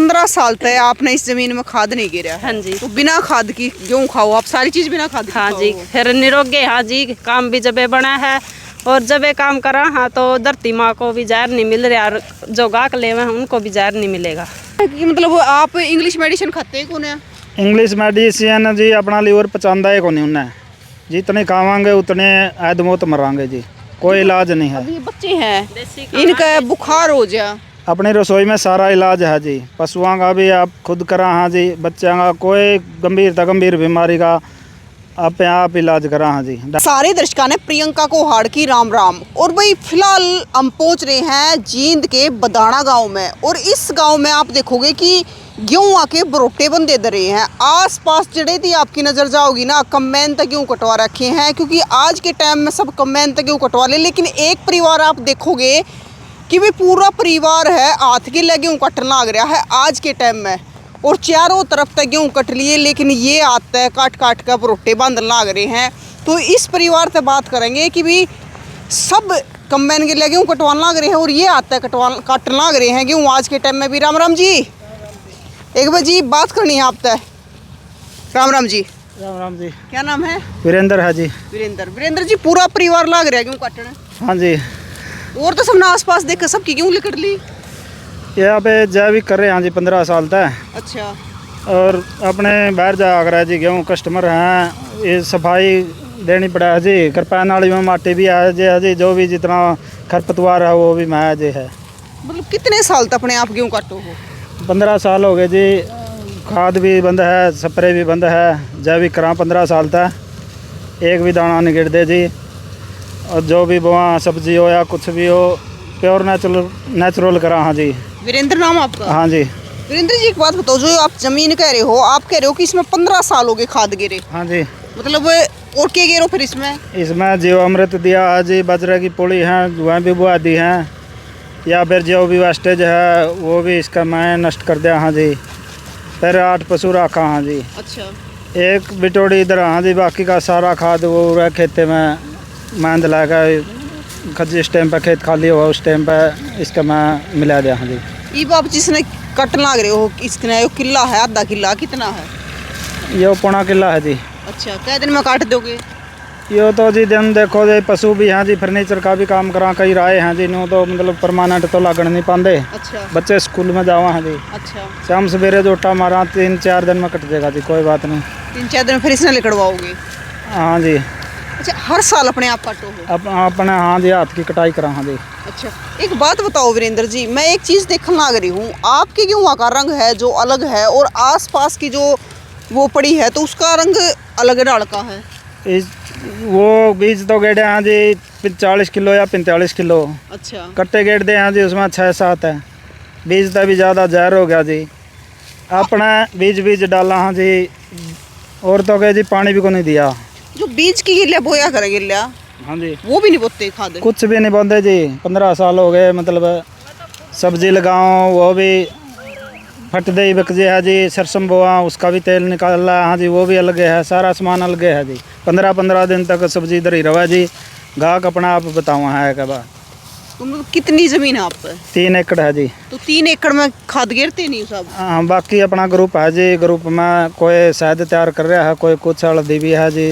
15 साल तक आपने इस जमीन में खाद नहीं गिरा। हाँ जी। तो बिना खाद की गेहूँ खाओ आप, सारी चीज बिना खाद की हाँ खाओ। जी, फिर निरोगे। हाँ जी, काम भी जबे बना है और जबे काम करा हाँ तो धरती माँ को भी जहर नहीं मिल रहा और जो गाक ले उनको भी जहर नहीं मिलेगा। मतलब आप इंग्लिश मेडिसिन खाते हैं कौन है? इंग्लिश मेडिसिन जी अपना लीवर पचांदा है कौन उन्हें, जितने खावांगे उतने आदमोत मरांगे जी, कोई इलाज नहीं है। अब ये बच्चे हैं इनका बुखार हो जा, अपनी रसोई में सारा इलाज है जी, पशुओं का भी आप खुद करा। हाँ जी, बच्चों का कोई गंभीर बीमारी का आप इलाज करा। हाँ जी। सारे दर्शकों ने प्रियंका को हाड़ की राम राम। और भाई फिलहाल हम पहुंच रहे हैं जींद के बदाना गांव में, और इस गांव में आप देखोगे कि गेहूं आके बरोटे बंदे दे रहे हैं। आसपास जड़े थी आपकी नज़र जाओगी ना, कम्बैन तक गेहूँ कटवा रखे हैं, क्योंकि आज के टाइम में सब कम्बैन तक गेहूँ कटवा ले। लेकिन एक परिवार आप देखोगे कि भाई पूरा परिवार है हाथ के ले गेहूँ कटना लग रहा है आज के टाइम में, और चारों तरफ तक गेहूँ कट लिए, लेकिन ये आता है काट काट कर रोटे बांधने लग रहे हैं। तो इस परिवार से बात करेंगे कि भी सब कम्बाइन के लिए गेहूँ कटवाना लग रहे हैं, और ये आता है काटना लग रहे हैं गेहूँ आज के टाइम में भी। राम राम जी, एक बार जी बात करनी है आपसे। राम राम जी। राम राम जी। क्या नाम है? वीरेंद्र है जी। वीरेंद्र जी, पूरा परिवार लग रहा है गेहूँ काटने? हाँ जी। और तो सबने आस पास देख सबकी गेहूँ लिकट ली। यहाँ पे जैविक कर रहे हैं जी 15 साल तक। अच्छा। और अपने बाहर जा कर जी गेहूँ कस्टमर हैं, ये सफाई देनी पड़ा है जी, कृपया नाली में माटी भी है जी, जो भी जितना खरपतवार है वो भी मैं जी है। मतलब कितने साल तक अपने आप गेहूँ काटो हो? 15 साल हो गए जी, खाद भी बंद है, स्प्रे भी बंद है, जैविक करा 15 साल तक, एक भी दाना नहीं गिर दे जी। और जो भी वहाँ सब्जी हो या कुछ भी हो प्योर नेचुरल करा। हाँ जी। वीरेंद्र नाम आपका? हाँ जी। वीरेंद्र जी एक बात बताओ, जो आप जमीन कह रहे हो, आप कह रहे हो कि इसमें 15 साल हो गए खाद गिरे। हाँ जी। मतलब और क्या गिरो फिर इसमें? इसमें जीवामृत दिया है जी, बाजरे की पुली है वह भी बुआ दी हैं, या फिर जो भी वेस्टेज है वो भी इसका मैं नष्ट कर दिया। हाँ जी। फिर 8 पशु रखा। हाँ जी। अच्छा। एक बिटोड़ी इधर। हाँ जी। बाकी का सारा खाद वो खेते में मैं दिलाएगा, जिस टाइम पर खेत खाली हुआ उस टाइम पर इसका मैं मिला दिया। हाँ जी। ये आप जिसने कट लग रहे हो इसका यो किला है, आधा किला कितना है? ये 1.25 किला है जी। अच्छा, कै दिन में काट दोगे? यो तो जी दिन देखो जी, पशु भी हैं जी, फर्नीचर का भी काम करा, कई राय हैं जी, नो तो मतलब परमानेंट तो लागण नहीं पाते। अच्छा। बच्चे स्कूल में जावा हैं जी। अच्छा। शाम सवेरे जोटा मारा 3-4 दिन में कट जाएगा जी, कोई बात नहीं। 3-4 दिन फिर इसने लिखड़वाओगे? हाँ जी। अच्छा, हर साल अपने आप काटो हो? अपने हाँ जी हाथ की कटाई करा। हाँ जी। अच्छा, एक बात बताओ वीरेंद्र जी, मैं एक चीज़ देखने लग रही हूँ, आपके गेहूँ का रंग है जो अलग है, और आसपास की जो वो पड़ी है तो उसका रंग अलग डाल का है। इस वो बीज तो गेड़े हैं जी 40 किलो या 45 किलो। अच्छा। कट्टे गेड़ दे हैं जी, उसमें 6-7 है, बीज तो भी ज़्यादा जहर हो गया जी। अपना बीज डाला। हाँ जी। और तो क्या जी, पानी भी को नहीं दिया। जो बीज की गिल्ला बोया करे गिल्ला, हाँ जी, वो भी नहीं बोते खाद? कुछ भी नहीं बोते जी। 15 साल हो गए, मतलब सब्जी लगाओ वो भी फट दे बिक जे है जी, सरसों बोआ उसका भी तेल निकाल रहा है। हाँ जी, वो भी अलग है, सारा सामान अलग है जी। 15-15 दिन तक सब्जी इधर ही रहा जी। गाहक अपना आप बताओ है क्या बात। तो मतलब कितनी ज़मीन है आप पर? 3 एकड़ है जी। तो 3 एकड़ में खाद गिरते नहीं सब? हाँ, बाकी अपना ग्रुप है जी, ग्रुप में कोई शायद तैयार कर रहा है, कोई कुछ हल्दी भी है जी,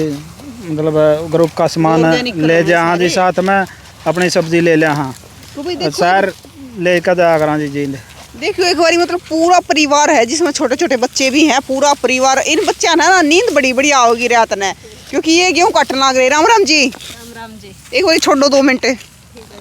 मतलब ग्रुप का सामान ले जा। हाँ जी, साथ में अपनी सब्जी ले लिया। हाँ, तो भाई देखो, सैर लेकर जा करा जी। देखियो एक बारी, मतलब पूरा परिवार है जिसमें छोटे छोटे बच्चे भी हैं, पूरा परिवार। इन बच्चा ना नींद बड़ी बड़ी आओगी रात ने, क्योंकि ये गेहूँ काटना लग रहे। राम राम जी। राम राम जी। एक बारी छोड़ दो 2 मिनट।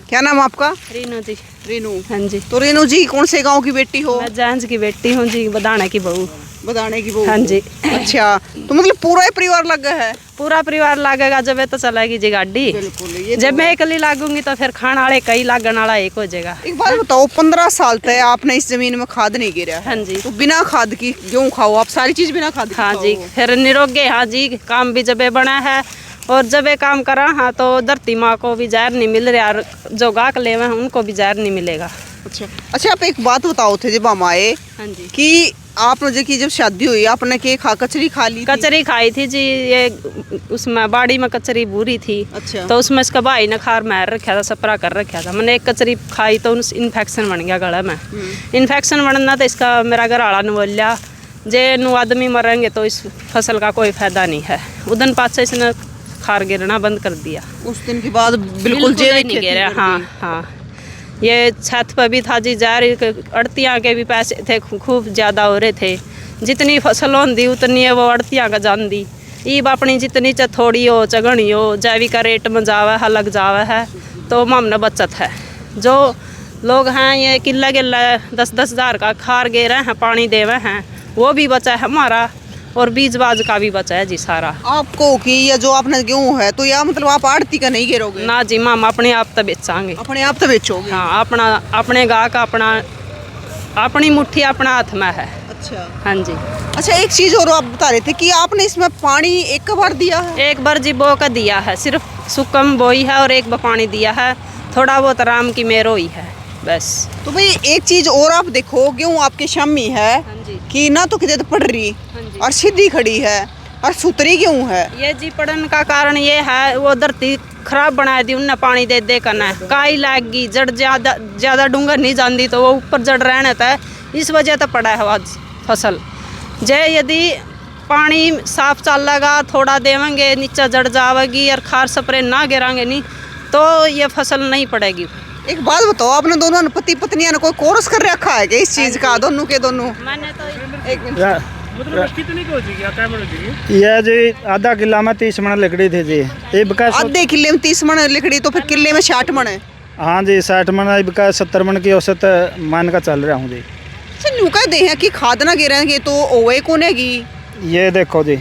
क्या नाम आपका? रीनू जी। रीनू। हाँ जी। तो रीनू जी कौन से गांव की बेटी हो? मैं जांझ की बेटी हूँ जी, बदाना की बहू। बदाने की बहू? हाँ जी। अच्छा, तो मतलब पूरा ही परिवार लग गया है? पूरा परिवार लागेगा जब तो चलेगी जी गाड़ी। बिल्कुल। ये जब मैं अकेली लागूंगी तो फिर खाने वाले कई लागण वाला एक हो जाएगा। एक बात बताओ, 15 साल तक आपने इस जमीन में खाद नहीं गिरा? हाँ जी। तो बिना खाद की गेहूँ खाओ आप, सारी चीज बिना खाद की हाँ खाओ। जी, फिर निरोगे। हाँ जी, काम भी जबे बना है और जबे काम करा हाँ तो धरती माँ को भी जहर नहीं मिल रहा और जो गाक ले उनको भी जहर नहीं मिलेगा। अच्छा। अच्छा, आप एक बात बताओ थे जब हम आए हाँ जी। कि आप मुझे की जब शादी हुई आपने के खा कचरी खा ली थी? कचरी खाई थी जी, ये उसमें बाड़ी में कचरी बुरी थी। अच्छा। तो उसमें इसका भाई ने खार मार रखा था, सपरा कर रखा था। मैंने एक कचरी खाई तो इन्फेक्शन बन गया गला में। इन्फेक्शन बनना तो इसका मेरा घर आला ने बोलिया जे नू आदमी मरेंगे तो इस फसल का कोई फायदा नहीं है। उदन पाछे इसने खार गिरना बंद कर दिया। उस दिन के बाद बिल्कुल ही जैविक नहीं खेती गिरा। कर हाँ दी। हाँ, ये छत पर भी था जी, जार अड़तियाँ के भी पैसे थे, खूब ज़्यादा हो रहे थे। जितनी फसल होती उतनी है वो अड़तियाँ का जान दी। ईब अपनी जितनी च थोड़ी हो चगनी हो जैविक का रेट में जावा है, लग जावा है तो मामला बचत है। जो लोग हैं ये किला किला 10-10 हज़ार का खार गे रहे हैं, पानी दे रहे हैं, वो भी बचा है हमारा, और बीज बाज का भी बचा है जी सारा। आपको कि ये जो आपने गेहूं है तो या मतलब आप आड़ती का नहीं गिरोगे? ना जी माम, अपने आप तो बेचांगे। अपने आप तो बेचोगे? हाँ, अपना अपने गाह का अपना, अपनी मुट्ठी अपना हाथ में है। अच्छा। हाँ जी। अच्छा, एक चीज और आप बता रहे थे कि आपने इसमें पानी एक बार दिया है? एक बार जी बो का दिया है, सिर्फ सुकम बोई है, और एक बार पानी दिया है, थोड़ा बहुत आराम की मेर हुई है बस। तो भाई एक चीज और आप देखो, गेहूं आपके शामी है हाँ जी। कि ना तो किधर पड़ रही हाँ जी। और सीधी खड़ी है और सुतरी गेहूं है। ये जी पड़न का कारण ये है, वो धरती खराब बना दी उनने पानी दे दे करना, काई लाग गई, जड़ ज़्यादा डूंगर नहीं जाती तो वो ऊपर जड़ रहने था, इस वजह तो पड़ा है आज फसल। जय यदि पानी साफ चलेगा, थोड़ा देवेंगे, नीचे जड़ जाएगी और खार स्प्रे ना गिराएंगे नहीं तो ये फसल नहीं पड़ेगी। एक बात बताओ, आपने दोनों ने पति पत्नियां ने कोई कोर्स कर रखा है क्या इस चीज का? दोनों के दोनों? मैंने तो एक मिनट। मतलब कितनी की हो जाएगी, क्या मिल जाएगी? यह जी आधा किला में 30 मन लकड़ी थी जी। ये बिका आधे किले में 30 मन लकड़ी, तो फिर किले में 60 मन है। हाँ जी 60 मन, ये बिका 70 मन की औसत मान का चल रहा हूँ जी। अच्छा, न्यू कह दे हैं कि खाद ना गिरेंगे तो ओवे कौन है की? ये देखो जी,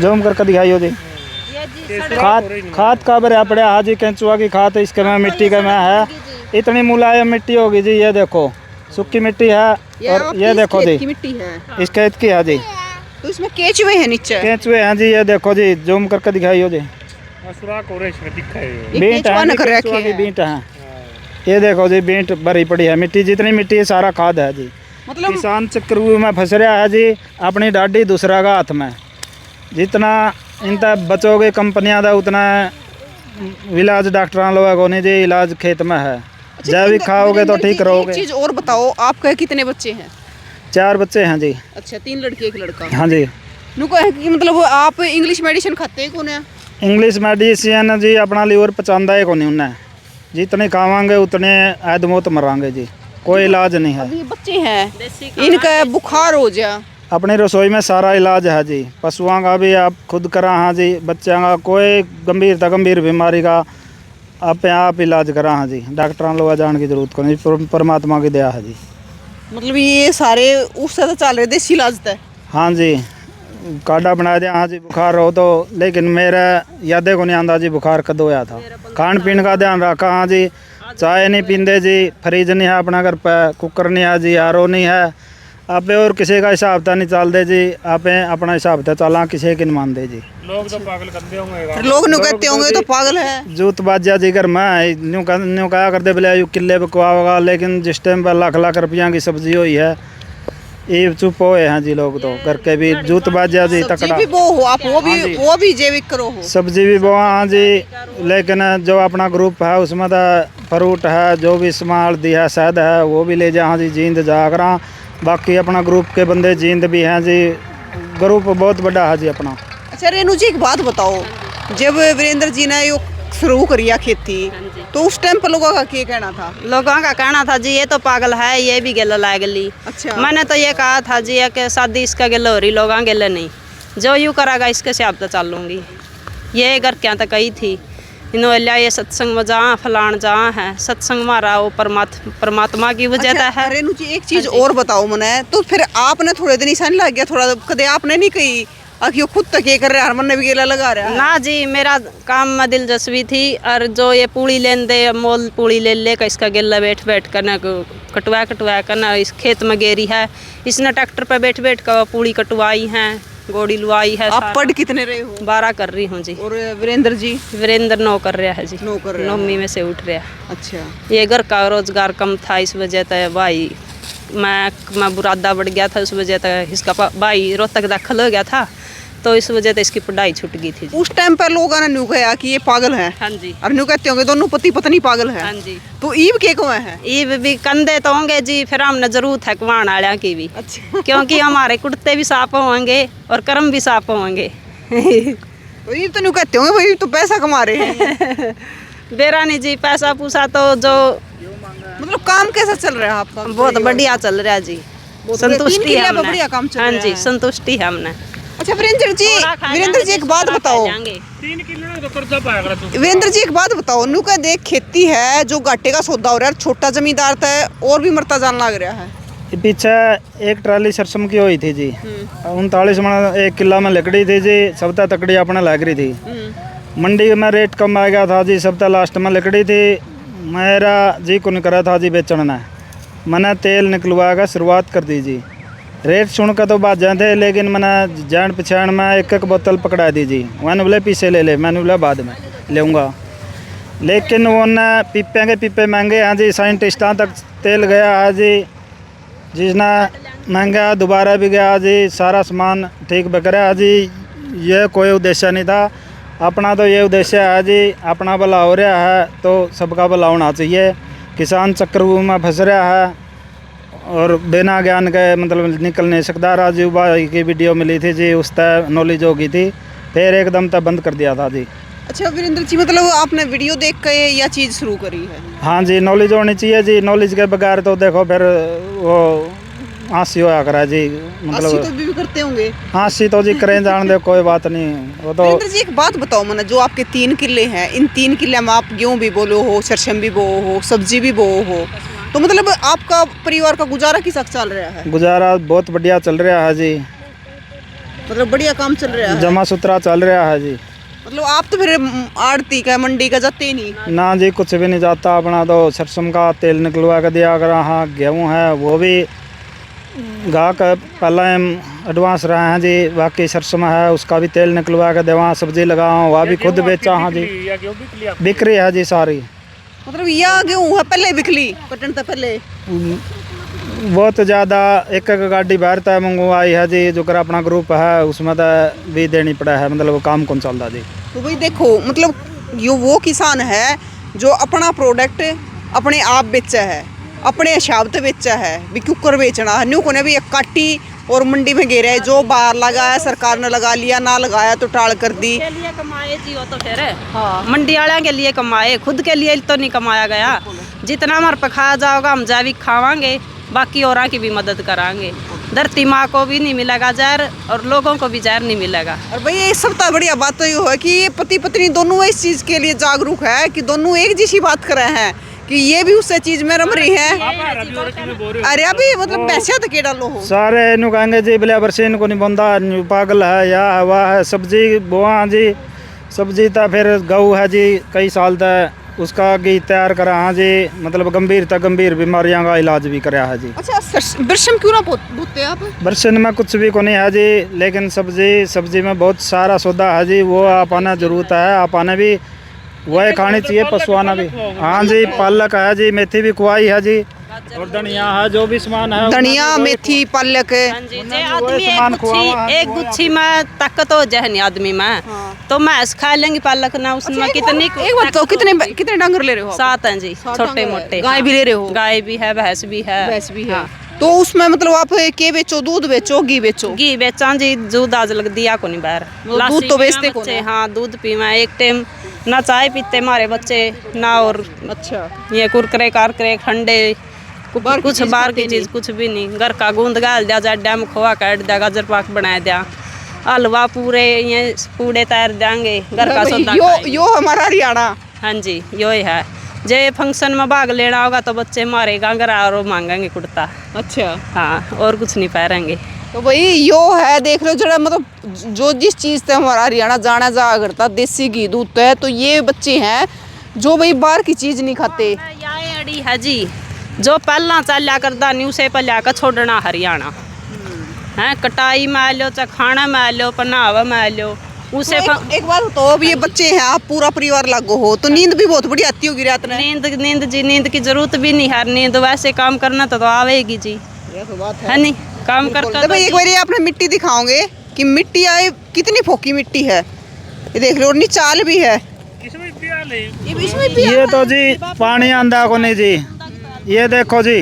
जूम करके दिखाइयो जी। ये जी खाद का बरे पड़े हाँ जी, केंचुआ की खाद इसके में मिट्टी के में है, इतनी मुलायम मिट्टी होगी जी। ये देखो सूखी मिट्टी है, और ये देखो जी की मिट्टी है, इस खेत की है जी, तो इसमें केचुए हैं नीचे। केंचुए हैं जी। ये देखो जी, जूम करके दिखाइयो जी, सुराख हो रहा है इसमें, दिखा है ये बींट केचुआ है न जी, कर केंचुआ रखे की हैं। बींट है। ये देखो जी, बींट भरी पड़ी है मिट्टी, जितनी मिट्टी है सारा खाद है जी। मतलब किसान चक्रव्यूह में फंस रहा है जी, अपनी डाडी दूसरा का हाथ में। जितना इनता बचोगे कंपनियां दा, उतना इलाज डॉक्टर लोगों को नहीं जी, इलाज खेत में है। जैविक खाओगे तो ठीक एक रहोगे। चीज और बताओ, आपके कितने बच्चे हैं? 4 बच्चे हैं जी। अच्छा, 3 लड़के 1 लड़का। हाँ जी। नुको है कि मतलब आप इंग्लिश मेडिसिन खाते कौन है? इंग्लिश मेडिसिन जी अपना लीवर पचांदा है को नहीं उन्हें, जितने खावांगे उतने आदमोत मरांगे जी, कोई इलाज नहीं है। अब ये बच्चे हैं, इनका बुखार हो जा, अपनी रसोई में सारा इलाज है जी, पशुओं का भी आप खुद करा हाँ जी, बच्चों का कोई गंभीर बीमारी का आप इलाज करा हाँ जी, डॉक्टर लोग जाने की जरूरत को नहीं, परमात्मा की दया है जी। मतलब ये सारे उससे तो चल रहे देसी इलाज था। हाँ जी, काढ़ा बना दिया हाँ जी, बुखार हो तो, लेकिन मेरा यादें को नहीं आंदा जी बुखार कद होया था। खान पीन का ध्यान रखा हाँ जी, चाय नहीं पींदे जी, फ्रिज नहीं है अपना घर पे, कुकर नहीं है जी, आर ओ नहीं है, आप और किसी का हिसाब था नहीं चल दे जी, आप अपना हिसाब था चला, किसी की नहीं मान दे जी। लोग तो पागल करते होंगे, फिर लोग नु कहते होंगे तो पागल है। जूत बाजा जी घर में न्यू कहा करते बोले यू किले पे कुआ होगा, लेकिन जिस टाइम पर लाख रुपया की सब्जी हुई है, ये चुप हुए हैं जी लोग, तो घर के भी जूत बाजा जी सब्जी तकड़ा। भी वो हो आप, वो भी जैविक करो हो। सब्जी भी बोआ हाँ जी, लेकिन जो अपना ग्रुप है उसमें तो फ्रूट है, जो भी सामान हल्दी है, शहद है, वो भी ले जा हाँ जी, जींद जागरा। बाकी अपना ग्रुप के बंदे जींद भी हैं जी, ग्रुप बहुत बड़ा है जी अपना। अच्छा रेनू जी, एक बात बताओ, जब वीरेंद्र जी ने यो शुरू करिया खेती तो उस टाइम पर लोगों का क्या कहना था? लोगों का कहना था जी ये तो पागल है, ये भी गेला ला गली। अच्छा। मैंने तो ये कहा था जी कि शादी इसका गेला हो रही, लोग गेले नहीं, जो यूँ करागा इसके से आप तो चल लूँगी। ये घर क्या तो कही थी इन्होंने लिया, ये सत्संग में जहाँ फलान जहाँ है, सत्संग मारा वो परमात्मा की वजह अच्छा, है। रेनू जी एक चीज और बताओ मने, तो फिर आपने थोड़े दिन ईसान लग गया, थोड़ा कदे आपने नहीं कही आखिर खुद तक ये कर रहा है, हरमन ने भी गेला लगा रहा है? ना जी, मेरा काम में दिलचस्पी थी, और जो ये पूड़ी लेन दे मोल पूड़ी ले का इसका गेला बैठ कर ना कटवा कर ना इस खेत में गेरी है, इसने ट्रैक्टर पे बैठ कर पूड़ी कटवाई है, गोड़ी लुआई है। आप पढ़ कितने रहे हो? 12 कर रही हूँ जी। और वीरेंद्र जी? वीरेंद्र 9 कर रहा है जी, 9 कर रहा है। 9वीं में से उठ रहा है। अच्छा। ये घर का रोजगार कम था, इस वजह से भाई मैं बुरादा बढ़ गया था, उस वजह से इसका भाई रोहतक दाखिल हो गया था, तो इस वजह से इसकी पढ़ाई छूट गई थी। उस टाइम पर लोगों ने न्यू कहा कि ये पागल है। हाँ जी। और न्यू कहते होंगे दोनों पति पत्नी पागल है। हाँ जी। तो ईब के को है? ईब भी कंधे तो होंगे जी, फिर हमने जरूरत है कमाण वालिया की भी। अच्छा। क्योंकि हमारे कुर्ते भी साफ होंगे और कर्म भी साफ होंगे। तो ये तो न्यू कहते होंगे भाई तो पैसा कमा रहे हैं। बेरानी जी पैसा पूसा तो जो मतलब काम कैसा चल रहा है आपका? बहुत बढ़िया चल रहा है जी, संतुष्टि है हमने। बढ़िया काम चल हाँ रहा जी, है। संतुष्टि है हमने। अच्छा वीरेंद्र जी एक बात बताओ। 3 किलो तो कर्जा पाया करा तू। वीरेंद्र जी एक बात बताओ, न्यू का देख खेती है जो घाटे का सौदा हो रहा है, छोटा जमींदार था और भी मरता जान लग रहा है। पीछे एक ट्राली सरसों की हुई थी जी, 39 मन 1 किला में लकड़ी थी जी, सबता तकड़ी अपने लग रही थी। मंडी में रेट कम आ गया था जी, सबता लास्ट में लकड़ी थी। मेरा जी को नहीं करा था जी बेचना, मैंने तेल निकलवा कर शुरुआत कर दी जी। रेट सुन कर तो बात जाते, लेकिन मैंने जान पहचान में एक बोतल पकड़ा दी जी। मैंने बोले पीछे ले ले, मैंने बोला बाद में लेऊँगा, लेकिन वो न पीपे के पीपे महंगे हैं जी, साइंटिस्टां तक तेल गया है जी, जिसने महंगा दोबारा भी गया जी, सारा सामान ठीक बिक रहा है जी। ये कोई उद्देश्य नहीं था अपना, तो ये उद्देश्य है जी अपना भला हो रहा है तो सबका भला होना चाहिए। किसान चक्रव्यूह में फंस रहा है और बिना ज्ञान के मतलब निकल नहीं सकता। राजीव भाई की वीडियो मिली थी जी, उस तय नॉलेज हो गई थी, फिर एकदम तक बंद कर दिया था जी। अच्छा वीरेंद्र जी मतलब आपने वीडियो देख के यह चीज़ शुरू करी है? हाँ जी, नॉलेज होनी चाहिए जी, नॉलेज के बगैर तो देखो फिर वो हाँसी होया करा जी, मतलब तो भी करते होंगे। हाँसी तो जी करें जान दे, कोई बात नहीं वो तो। वीरेंद्र जी एक बात बताओ मैंने, जो आपके 3 किले हैं, इन 3 किले में आप गेहूँ भी बोलो हो, सरसों भी बो हो, सब्जी भी बो हो, तो मतलब आपका परिवार का गुजारा किस हक चल रहा है? गुजारा बहुत बढ़िया चल रहा है जी, मतलब बढ़िया काम चल रहा है, जमा सुथरा चल रहा है जी। मतलब आप तो फिर आड़ती का मंडी का जाते ही नहीं? ना जी, कुछ भी नहीं जाता, अपना तो सरसों का तेल निकलवा कर दिया अगर। हाँ गेहूँ है वो भी गाहक पहले एडवांस रहे हैं जी, बाकी सरसों है उसका भी तेल निकलवा कर देवा, सब्जी लगाओ वह भी खुद बेचा। हाँ जी बिक रही है जी सारी, मतलब यह गेहूँ है पहले बिकली कटन तो पहले बहुत ज़्यादा एक गाड़ी बाहर तय मंगवाई है जी, जो कर अपना ग्रुप है उसमें तो भी देनी पड़ा है, मतलब वो काम कौन चलता जी। तो भाई देखो मतलब यो वो किसान है जो अपना प्रोडक्ट अपने आप बेचा है, अपने हिसाब से बेचा है, भी कुकर बेचना है। न्यू को ने भी एक काटी और मंडी में गिरा है, जो बाहर लगाया सरकार ने लगा लिया, ना लगाया तो टाल कर दी। के लिए कमाए जी वो तो फिर मंडी वाले के लिए कमाए, खुद के लिए तो नहीं कमाया गया। जितना हमारे पे खाया जाओगा हम जैविक खावांगे, बाकी और की भी मदद करांगे। धरती माँ को भी नहीं मिलेगा जहर और लोगों को भी जहर नहीं मिलेगा। और भाई ये सबसे बढ़िया बात तो ये है कि ये पति पत्नी दोनों इस चीज़ के लिए जागरूक है कि दोनों एक जैसी बात कर रहे हैं कि ये भी उससे चीज में रम रही है। अरे अभी मतलब पैसे तो के डालो हो सारे इन्हू कहेंगे जी बिलिया बरसीन को नहीं बोंदा, पागल है या हवा है। सब्जी बोआ जी, सब्जी तो फिर गऊ है जी, कई साल तक उसका घी तैयार करा हाँ जी, मतलब गंभीर बीमारियां का इलाज भी कराया है जी। अच्छा बरसम क्यों ना बोते आप? बरसन में कुछ भी को नहीं है जी, लेकिन सब्जी में बहुत सारा सौदा है जी, वो आपाना जरूरत है, आपाने भी वह खानी चाहिए, पशुआना भी। हाँ जी, पालक है जी, मेथी भी खुआई है जी, और धनिया है, जो भी सामान है धनिया मेथी पालक है। हाँ जी, जे आदमी एक गुच्छी में ताकत हो जाए नहीं आदमी में, तो मैस खा लेंगे पालक ना, उसमें कितनी। एक बात तो कितने डंगर ले रहे हो? 7 हैं जी, छोटे मोटे। गाय भी ले रहे हो? गाय भी है, भैंस भी है। भैंस भी है। तो उसमें मतलब आप के बेचो? दूध बेचो, घी बेचो? घी बेचा जी, दूध आज लग दिया को नहीं बाहर। दूध तो बेचते को नहीं? हाँ दूध पीवा, एक टाइम ना चाय पीते हमारे बच्चे ना, और अच्छा ये कुरकुरे कारकुरे ठंडे कुछ बाहर की चीज कुछ भी नहीं। घर का गूंद गाल दिया, जड्डा में खोआ काट दिया, गाजर पाक बना दिया, हलवा पूरे ये पूड़े तैयार देंगे, घर का सौदा। यो हमारा हरियाणा। हाँ जी यो ही है। जे फंक्शन में भाग लेना होगा तो बच्चे मारेगा घरा और मांगेंगे कुर्ता। अच्छा हाँ, और कुछ नहीं पहनेंगे। तो भाई यो है, देख लो जरा, मतलब जो जिस चीज़ से हमारा हरियाणा जाना जा करता, देसी घी दूध है, तो ये बच्चे हैं जो भाई बाहर की चीज़ नहीं खाते। ये अड़ी है जी, जो पहला चलिया करता न्यू से पहले का छोड़ना हरियाणा है। कटाई में लो, चाहे खाना में लो, पहनावा में लो, उसे तो एक बात तो अब ये बच्चे हैं, आप पूरा परिवार लागू हो, तो नींद भी बहुत बढ़िया आती होगी रात में? नींद जी, नींद की जरूरत भी नहीं है। नींद वैसे काम करना तो आवेगी जी, ये तो बात है नहीं काम तो भाई एक बार आपने मिट्टी दिखाओगे कि मिट्टी आए कितनी फोकी मिट्टी है। ये देख लो और चाल भी है इसमें प्याल है। इसमें भी ये तो जी पानी आंदा को नहीं जी, ये देखो जी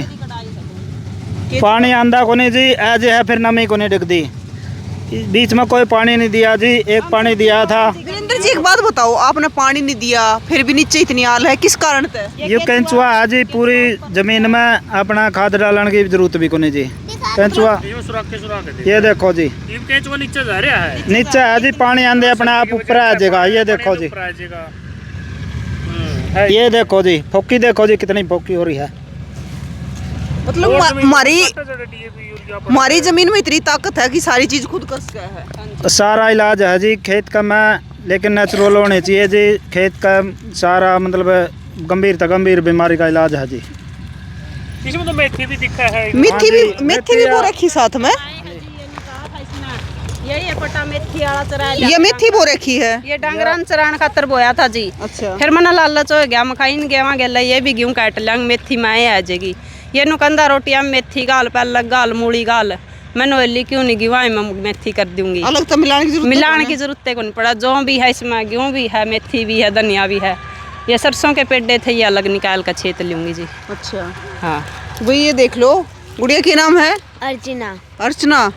पानी आंदा को नहीं जी, ऐज है फिर नमी को नहीं दिखती। बीच में कोई पानी नहीं दिया जी, एक पानी दिया था। वीरेंद्र जी एक बात बताओ, आपने पानी नहीं दिया फिर भी नीचे इतनी आल है, किस कारण से? ये केंचुआ है जी, पूरी जमीन में अपना खाद डालने की जरूरत भी को नहीं जी। केंचुआ ये देखो जी, ये केंचुआ नीचे जा रहा है। नीचे है जी पानी आंदे अपने आप ऊपर आ जाएगा। ये देखो जी, ये देखो जी फोकी, देखो जी कितनी फोकी हो रही है। मतलब हमारी जमीन में इतनी ताकत है कि सारी चीज खुद कर सकता है। सारा इलाज है जी खेत का में, लेकिन नेचुरल होने चाहिए जी। खेत का सारा मतलब गंभीर बीमारी का इलाज है जी। इसमें तो मेथी भी दिखा है। मेथी भी बो रखी साथ में। यही पटा मेथी वाला चरा, ये मेथी बो रखी है, ये डांगरान चरान खातर बोया था जी। अच्छा फिर मना लालच हो गया, मखाइन गेवा गेला ये भी गेहूं काट लेंगे, मेथी माए आ जाएगी। ये नुकंदा रोटियां मेथी गाल पहले गाल मूली गाल, मैंने ओली क्यों नहीं गिवाई मैं मेथी कर दूंगी। अलग तो मिलाने की जरूरत को नहीं पड़ा, जो भी है इसमें गेहूं भी है, मेथी भी है, धनिया भी है। ये सरसों के पेड़े थे, ये अलग निकाल कर छेत लूंगी जी। अच्छा हाँ वही ये देख लो। गुड़िया के नाम है अर्चना। अर्चना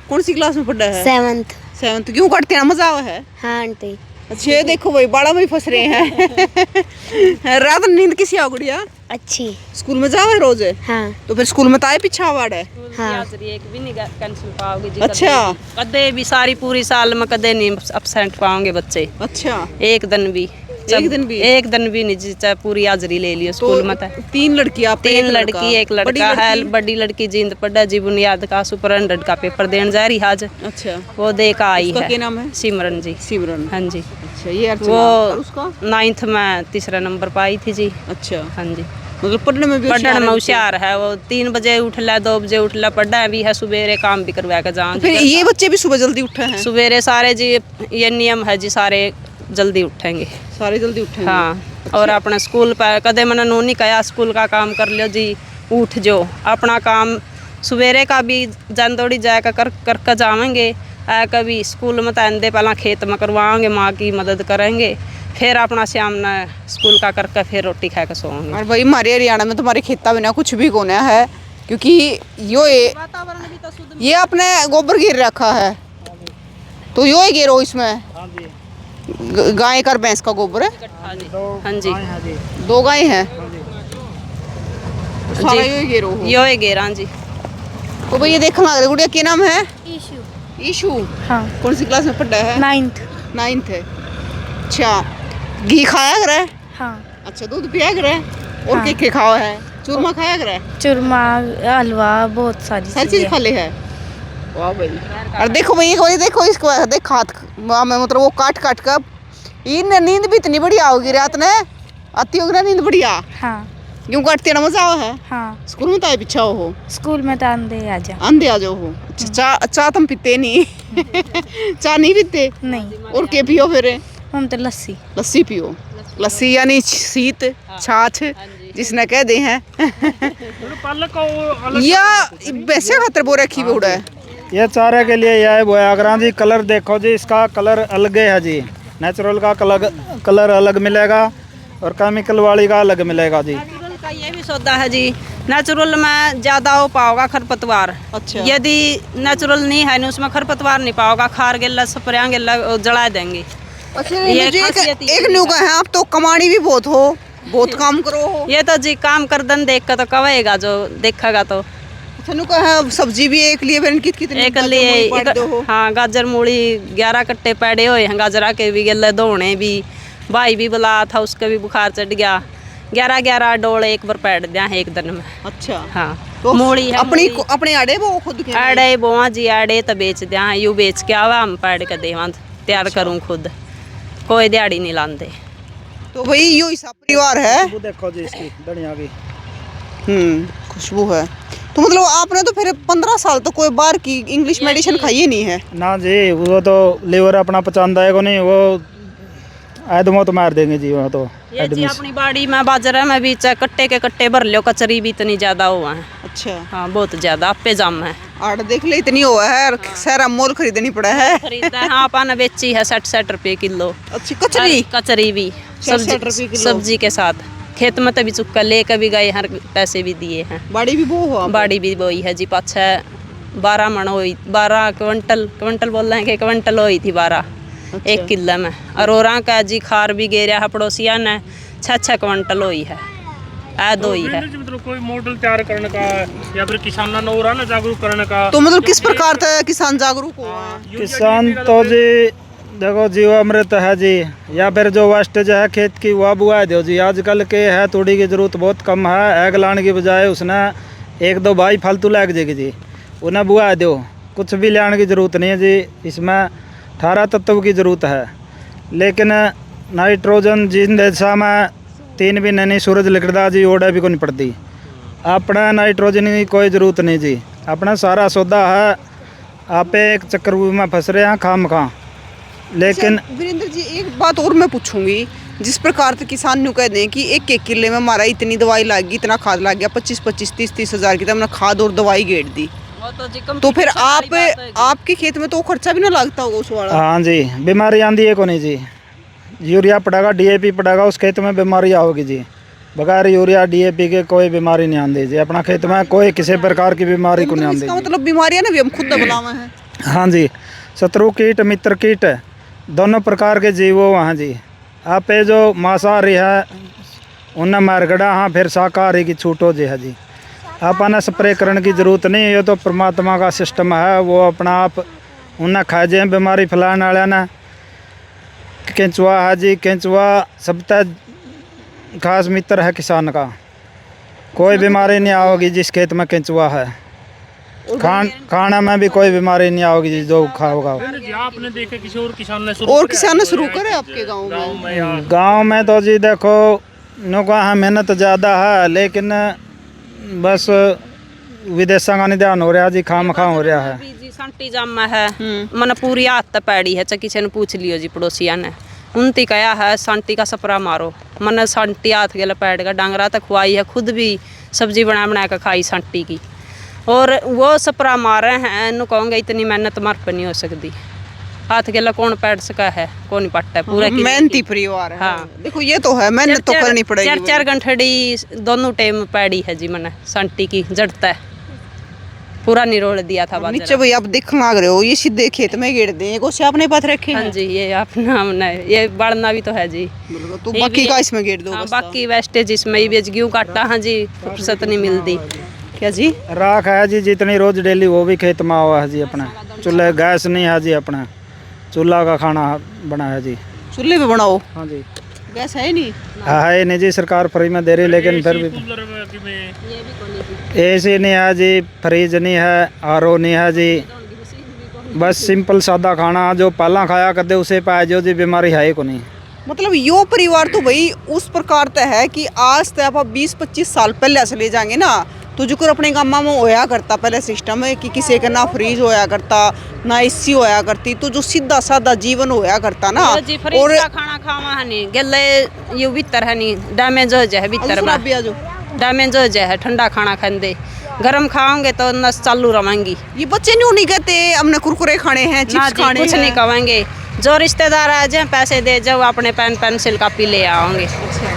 कौन सी क्लास में पढ़ा है? 7th। क्यों काटते हैं, मजा आवा है? हाँ आंटी। अच्छा ये देखो भाई बाड़ा में फंस रहे हैं। रात नींद किसी आ गुड़िया? अच्छी। स्कूल में जाओ है रोज? हाँ। तो फिर स्कूल में ताए पीछा वाड़ है? हाँ। एक भी नहीं कैंसिल पाओगे जी। अच्छा कदे भी सारी पूरी साल में कदे नहीं अपसेंट पाओगे बच्चे। अच्छा एक दिन भी एक दिन भी नहीं जी, चाहे पूरी हाजिरी ले लियो स्कूल में। तो 3 लड़कियां, 3 लड़की एक लड़का है। बड़ी लड़की जींद पढ़ा जी, बुनियाद का सुपर 100 का पेपर देने जा रही आज। अच्छा वो दे का आई है। क्या नाम है? सिमरन जी। सिमरन, हाँ जी। अच्छा ये अर्चना, वो और उसका 9th में 3रा नंबर पाई थी जी। अच्छा हाँ जी, मतलब पढ़ने में भी होशियार है। वो 3 बजे उठला, 2 बजे उठला, पढ़ा भी है, सुबेरे काम भी करवा के जाऊँ। फिर ये बच्चे भी सुबह जल्दी उठे हैं? सुबेरे सारे जी, ये नियम है जी, सारे जल्दी उठेंगे, सारे जल्दी उठेंगे। हाँ और अपना स्कूल पर कदे मैंने नोनी कहा स्कूल का काम कर लो जी, उठ जो अपना काम सवेरे का भी जानदौड़ी जाकर कर जाएंगे। कभी स्कूल में तंदे पहला खेत में करवाएंगे, माँ की मदद करेंगे, फिर अपना शाम ने स्कूल का करके फिर रोटी खा के सोएंगे। और भाई हमारे हरियाणा में तुम्हारे खेता बिना कुछ भी कोना है, क्योंकि वातावरण भी तो शुद्ध। ये आपने गोबर गिर रखा है, तो यो ही गिरो इसमें गाय का भैंस का गोबर है। हाँ जी, 2 गाय हैं, सारा यो ही गिरो हो। यो ही गेरा जी। तो भाई ये देखने लग रहे गुड़िया, क्या नाम है? ईशु। ईशु, हाँ। कौन सी क्लास में पढ़ा है? 9th। है। अच्छा घी खाया कर है? हाँ। अच्छा दूध पिया कर है? और हाँ। क्या खाओ है? चूरमा खाया कर है? चूरमा, हलवा, बहुत सारी चीज खा ले है। वाह भाई। और देखो भाई देखो इसको, देख हाथ में मतलब वो काट कर इन नींद भी इतनी बढ़िया होगी रात ने, आती होगी ना नींद बढ़िया। हाँ। यूं काटते ना मजा आओ है। हाँ। स्कूल में ताए पीछा हो? स्कूल में तो आंधे आ जा। आंधे आ जाओ हो। अच्छा चाह तुम पीते नहीं? चाह नहीं पीते? नहीं, और क्या पियो फिर? हम तो लस्सी। लस्सी पियो। लस्सी यानी शीत छाछ जिसने कह दे हैं। या वैसे खातर वो रखी भी उड़ा है। ये चारे के लिए यह बोया करा जी। कलर देखो जी, इसका कलर अलग है जी। नेचुरल का कलर अलग मिलेगा और केमिकल वाली का अलग मिलेगा जी। नेचुरल का ये भी सौदा है जी, नेचुरल में ज़्यादा हो पाओगा खरपतवार। अच्छा। यदि नेचुरल नहीं है ना, उसमें खरपतवार नहीं पाओगा, खार गेला स्प्रे गेला जला देंगे। अच्छा ये मुझे खासियत ये एक न्यू का है, आप तो कमानी भी बहुत हो, बहुत काम करो हो। ये तो जी काम कर दन देख कर तो कवेगा, जो देखेगा तो। थनु का है सब्जी भी एक लिए बहन कितनी एक लिए हाँ, गाजर मूली 11 कट्टे पैड़े हुए हैं, गाजरा के भी गले धोने भी। भाई भी बुला था, उसके भी बुखार चढ़ गया। 11 डोले एक बार पैड़ दिया है एक दिन में। अच्छा हाँ तो मूली है, अपने आड़े वो खुद के आड़े बोआ जी, आड़े तो बेच दिया, यू बेच के आवा हम पैड़ के देवा, तैयार करूँ खुद, कोई दिहाड़ी नहीं लाते। तो भाई यो हिसाब परिवार है। वो देखो जी इसकी धनिया की खुशबू है। तो मतलब आपने तो फिर 15 साल तो कोई बाहर की इंग्लिश मेडिसिन खाई ही नहीं है? ना जी, वो तो लीवर अपना पचाता है को नहीं, वो आदमों तो मार देंगे जी वहाँ तो ये जी आदमी से। अपनी बाड़ी में बाजरा में भी चाहे कट्टे के कट्टे भर लो, कचरी भी इतनी ज्यादा हुआ है। अच्छा हाँ बहुत ज्यादा आपे जाम है। आड़ देख ले इतनी हुआ है और सारा मोल खरीदनी पड़ा है। खरीदा है हाँ, अपन बेची है 60-60 रुपए किलो। अच्छी कचरी कचरी भी 60 रुपए किलो। सब्जी के साथ खेत में तभी चुक्का लेकर भी गए, हर पैसे भी दिए हैं। बाड़ी भी वो हुआ बाड़ी भी बोई है जी, 12 मन हुई, 12 क्विंटल बोल रहे हैं कि क्विंटल हुई थी 12 1 किलो में। और औरा का जी खार भी गेरा है पड़ोसिया ने 6-6 क्विंटल हुई है, ऐद हुई है। मतलब कोई मॉडल तैयार करने का या फिर किसानों ने और ना जागरूक करने का। तो मतलब किस प्रकार से किसान जागरूक हुआ है? किसान तो जी देखो जीवामृत है जी, या फिर जो वेस्टेज है खेत की वह बुआ दो जी। आजकल के है तूड़ी की ज़रूरत बहुत कम है, एग लाने की बजाय उसने 1-2 भाई फालतू लग जाएगी जी, उन्हें बुआ दो। कुछ भी लाने की ज़रूरत नहीं है जी, इसमें 18 तत्व की ज़रूरत है। लेकिन नाइट्रोजन जिन देशा में 3 भी नहीं सूरज लिखता जी, ओडा भी को नहीं पड़ती। अपना नाइट्रोजन की कोई ज़रूरत नहीं जी, अपना सारा सौदा है। आप एक चक्रव्यूह में फंस रहे हैं खाम खा। लेकिन अच्छा, वीरेंद्र जी एक बात और मैं पूछूंगी, जिस प्रकार से किसान न्यू कह दें कि 1-1 किले में हमारा इतनी दवाई लग गई, इतना खाद लग गया, 25-25 30-30 हज़ार की तो हमने खाद और दवाई गेड़ दी, तो फिर आपके खेत में तो खर्चा भी ना लगता होगा उस वाला? हाँ जी, बीमारी आंदी है को नहीं जी। यूरिया पड़ेगा, DAP पड़ेगा, उस खेत में बीमारी आओगी जी। बगैर यूरिया DAP के कोई बीमारी नहीं आती जी। अपना खेत में कोई किसी प्रकार की बीमारी को नहीं आती। इसका मतलब बीमारियां ना भी हम खुद दबलावा है। हाँ जी, शत्रु कीट मित्र कीट दोनों प्रकार के जीव हो वहाँ जी। आप ये जो मांसाहारी है उन्हें मारगड़ा, हाँ फिर शाकाहारी की छूट हो जी है जी। अपना स्प्रे करने की ज़रूरत नहीं, ये तो परमात्मा का सिस्टम है, वो अपना आप उन्हें खा जाए। बीमारी फैलाने वाले ने केंचुआ है जी, केंचुआ सबसे खास मित्र है किसान का। कोई बीमारी नहीं आओगी जिस खेत में केंचुआ है। खाना में भी कोई बीमारी नहीं आओगी जी जो खाओगा। आपने देखे किसी और किसान ने शुरू करे आपके गाँव में? गांव में तो जी देखो नौका है, मेहनत ज़्यादा है, लेकिन बस विदेशों का निदान हो रहा जी, खाम खा हो रहा है। जी संटी जामा है, मन पूरी हाथ पैड़ी है। चा किसी ने पूछ लियो जी पड़ोसिया ने, उनती कहा है सांटी का सपरा मारो। मन सांटी हाथ के लपेट का डांगरा तक खुआई है, खुद भी सब्जी बना कर खाई सांटी की, और वो सपरा मारे हैं। नु कहूँगे इतनी मेहनत मार पर नहीं हो सकती, हाथ के कौन पैट सका है, कौन नहीं पटता है। पूरा मेहनती परिवार है। हाँ देखो ये तो है, मेहनत तो करनी पड़ेगी। 4-4 घंटड़ी दोनों टाइम पैड़ी है जी। मैंने सांटी की जड़ता है, पूरा निरोल दिया था बाजरा। नीचे भाई आप देख मांग रहे हो, ये सीधे खेत में गिर दे को से आपने पास रखे हाँ हैं? जी, ये अपना हमने ये बढ़ना भी तो है जी। तो बाकी का इसमें गिर दो हाँ, बस। बाकी वेस्टेज इसमें ही बेच क्यों काटा। हाँ जी, फुर्सत नहीं मिलती। क्या जी? राख है जी जितनी रोज डेली, वो भी खेत में हुआ है जी। अपना चूल्हे गैस नहीं है जी, अपना चूल्हा का खाना बना है जी। चूल्हे पे बनाओ? हाँ जी, गैस है नहीं? है नहीं जी, सरकार फ्री में दे रही, लेकिन फिर भी AC नहीं है जी, फ्रिज नहीं है, RO नहीं है जी। बस सिंपल सादा खाना जो पहला खाया करते उसे पाए जो जी, बीमारी है को नहीं। मतलब यो परिवार तो भाई उस प्रकार का है कि आज तक आप 20-25 साल पहले से ले जाएंगे ना, तो जो कर अपने गाँव में होया करता पहले सिस्टम है कि किसी का ना फ्रीज होया करता ना AC होया करती, तो जो सीधा सादा जीवन होया करता ना। जी फ्रिज का खाना खावा है नहीं, गले यू भीतर है नहीं, डैमेज हो जाए भीतर में, डैमेज हो जाए ठंडा खाना खाते। गरम खाओगे तो नस चालू रहेंगी। ये बच्चे नहीं कहते हमने कुरकुरे खाने हैं, चिप्स खाने कुछ नहीं कहेंगे। जो रिश्तेदार आ जाए पैसे दे जाओ, अपने पेन पेंसिल कापी ले आओगे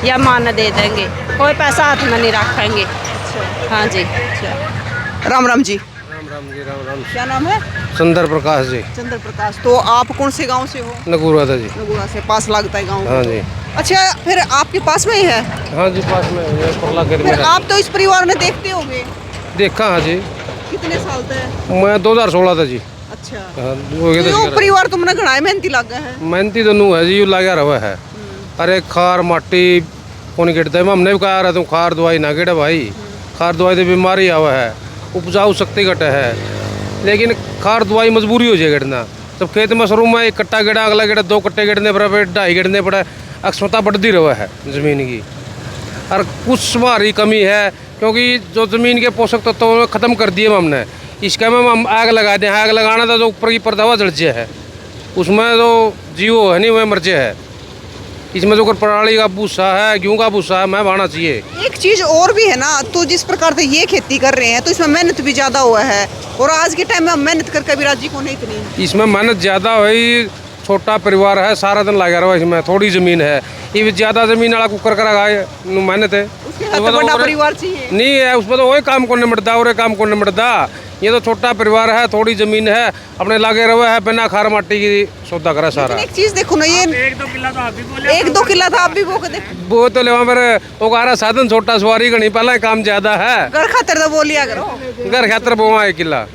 या मान दे देंगे, कोई पैसा हाथ में नहीं रखेंगे। हाँ जी। राम राम जी। राम जी, राम राम। क्या नाम है? चंद्र प्रकाश जी। चंद्र प्रकाश। तो आप कौन से गांव से हो? नगुरा था जी। नगुरा से पास लगता है गांव। हाँ जी। अच्छा, फिर आपके पास में ही है? हाँ जी, पास में है, परला के फिर आप तो इस परिवार में देखते होंगे? देखा हाँ जी। कितने साल से? मैं 2016 था जी। अच्छा। हाँ, तो यो परिवार तुमने घना मेहनती लगा है? मेहनती तो नू है जी, यू लगा रहा है। अरे खार माटी कौन गिरता है, हमने भी कहा रहा तुम खार दवाई ना गिरे भाई, खार दवाई तो बीमारी आवा है, उपजाऊ शक्ति घटे है, लेकिन खार दवाई मजबूरी हो जाए गिरना। जब खेत में शुरू में 1 कट्टा गिरा, अगला गिरा 2 कट्टे गिरने पर, 2.5 गिरने पड़ा, अक्षमता बढ़ती रहा है ज़मीन की। और कुछ हमारी कमी है, क्योंकि जो ज़मीन के पोषक तत्व तो ख़त्म कर दिए हमने। इसके में हम आग लगा दें, आग लगाना था जो ऊपर की परदावा जड़ है, उसमें तो जीव है नहीं, वह मर्जे है। इसमें जो पराली का भूसा है, गेहूँ का भूसा है, मैं बहाना चाहिए। एक चीज और भी है ना, तो जिस प्रकार से ये खेती कर रहे हैं तो इसमें मेहनत भी ज्यादा हुआ है, और आज के टाइम में हम मेहनत करके भी राजी को नहीं इतनी। इसमें मेहनत ज़्यादा हुई, छोटा परिवार है, सारा दिन लगा रहा है इसमें, थोड़ी ज़मीन है, ये ज़्यादा ज़मीन वाला कुकर करेगा, मेहनत है। तो बड़ा परिवार चाहिए नहीं है उसमें, तो वही काम को निपटता और काम को निपटता। ये तो छोटा परिवार है, थोड़ी ज़मीन है, अपने लागे रहे है, बिना खार माटी की सौदा करा सारा। एक चीज देखो ना, ये 1-2 किला तो आप भी बोले, 1-2 किला था आप भी वो कहते वो तो ले फिर वो कह रहा साधन छोटा, सवारी का नहीं, पहला काम ज़्यादा है। घर खातर तो बोलिया करो, घर खातर बोवा 1 किला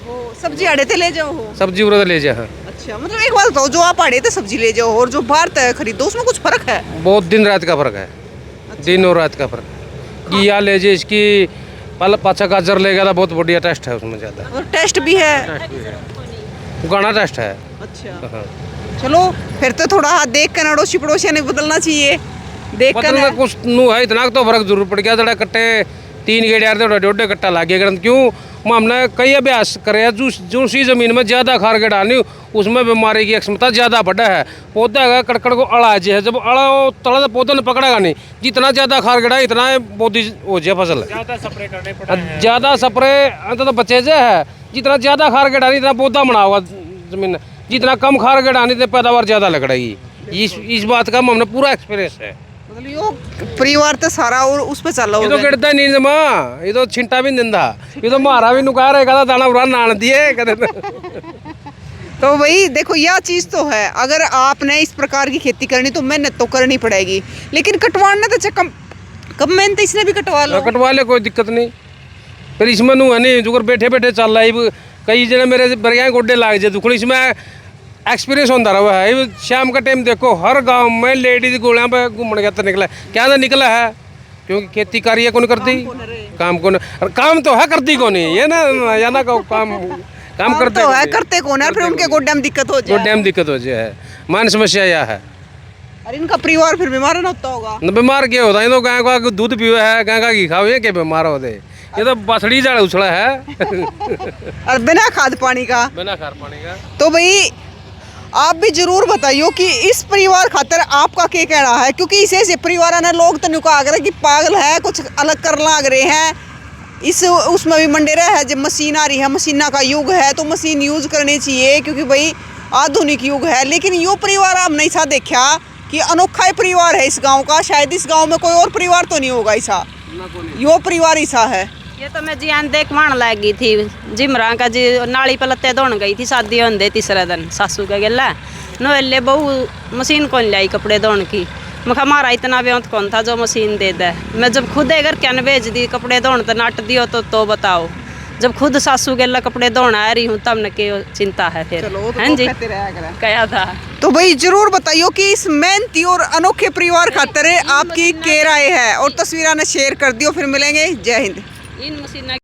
सब्जी आड़े थे ले जाओ हो। सब्जी उरद ले जा। अच्छा, मतलब एक बात बताओ, जो आप आड़े थे सब्जी ले जाओ और जो बाहर तय खरीदो उसमें कुछ फर्क है? बहुत दिन रात का फर्क है, दिन और रात का फर्क। घिया ले जे इसकी पल पाछा गाजर ले गया था, बहुत बढ़िया टेस्ट है उसमें ज़्यादा। और टेस्ट भी है। गाना टेस्ट है। अच्छा, हाँ। चलो फिर तो थोड़ा हाथ देख कर अड़ोसी पड़ोसिया ने बदलना चाहिए, देख कर बदलना कुछ नू है, इतना तो फर्क जरूर पड़ गया। जरा कट्टे 3 गेड़ यार थे, 1.5 कट्टा लाग गया। क्यों हमने कई अभ्यास करे, जो सी जमीन में ज़्यादा खार के डालनी उसमें बीमारी की क्षमता ज़्यादा बढ़ा है। पौधा का कड़कड़ को अड़ा जे है, जब अड़ा तला तो पौधा ने पकड़ेगा नहीं, जितना ज़्यादा खार गड़ा इतना पौधी हो जाए फसल। ज़्यादा स्प्रे करने पड़ा है। ज़्यादा स्प्रे तो बचे जे है, जितना ज़्यादा खार के डाली इतना पौधा बना होगा जमीन, जितना कम खार के डाली तो पैदावार ज़्यादा लगड़ेगी। इस बात का हमने पूरा एक्सपीरियंस है। मतलब यो परिवार तो सारा और उस पे चल ये तो गिरता नहीं जमा, ये तो छिंटा भी नहीं दिंदा, ये तो मारा भी नुका रहा है, दाना बुरा नान दिए कहते। तो भाई देखो, यह चीज़ तो है, अगर आपने इस प्रकार की खेती करनी तो मेहनत तो करनी पड़ेगी, लेकिन कटवाना तो कम कम मेहनत इसने भी कटवा लो। कटवा ले, कोई दिक्कत नहीं। फिर इसमें नू है नहीं जो बैठे बैठे चल रहा है। कई जने मेरे बरिया गोड्डे लाग जाए दुखड़ी, इसमें एक्सपीरियंस होता रहा है। शाम का टाइम देखो हर गांव में लेडीज गोलियां पे घूमने गया निकला, क्या तो निकला है, क्योंकि खेती कार्य कौन करती, काम कौन, काम तो है करती कौन है, ये ना या ना काम करते तो है, करते कौन है, फिर उनके गोड्डे में दिक्कत हो जाए, गोड्डे में दिक्कत हो जाए। मान समस्या यह है। और इनका परिवार फिर बीमार ना होता होगा। न बीमार क्या होता है, ये तो गाय का दूध पीवे है, गाय का घी खाओ, ये क्या बीमार होते, ये तो बसड़ी जड़ उछड़ा है। और बिना खाद पानी का, बिना खाद पानी का। तो भाई आप भी जरूर बताइयो कि इस परिवार खातर आपका क्या कहना है, क्योंकि इसे परिवार ने लोग तो नुका रहे कि पागल है, कुछ अलग कर लाग रहे हैं, इस उसमें भी मंडे रहे है। जब मशीन आ रही है, मशीना का युग है, तो मशीन यूज करनी चाहिए, क्योंकि भाई आधुनिक युग है। लेकिन यो परिवार आप नहीं सा देखा कि अनोखा ही परिवार है इस गांव का, शायद इस गांव में कोई और परिवार तो नहीं होगा ऐसा, यो परिवार ऐसा है। ये तो मैं जियान देख मान लगी थी, जिमरा का जी नाली पलते धोन गई थी, शादी होंदे तीसरे दिन सासू का गेला नोले बहू मशीन कौन लाई कपड़े धोने की। मैं हमारा इतना व्यंत कौन था जो मशीन दे दे। मैं जब खुद अगर क्या भेज दी कपड़े धोने तो नट दियो तो बताओ, जब खुद सासू गेला कपड़े धोना आ रही हूँ तब न के चिंता है फिर, हैं जी क्या था। तो भाई जरूर बताइयो कि इस मेहनती और अनोखे परिवार खातिर आपकी क्या राय है, और तस्वीरें ने शेयर कर दियो। फिर मिलेंगे, जय हिंद। इन मशीन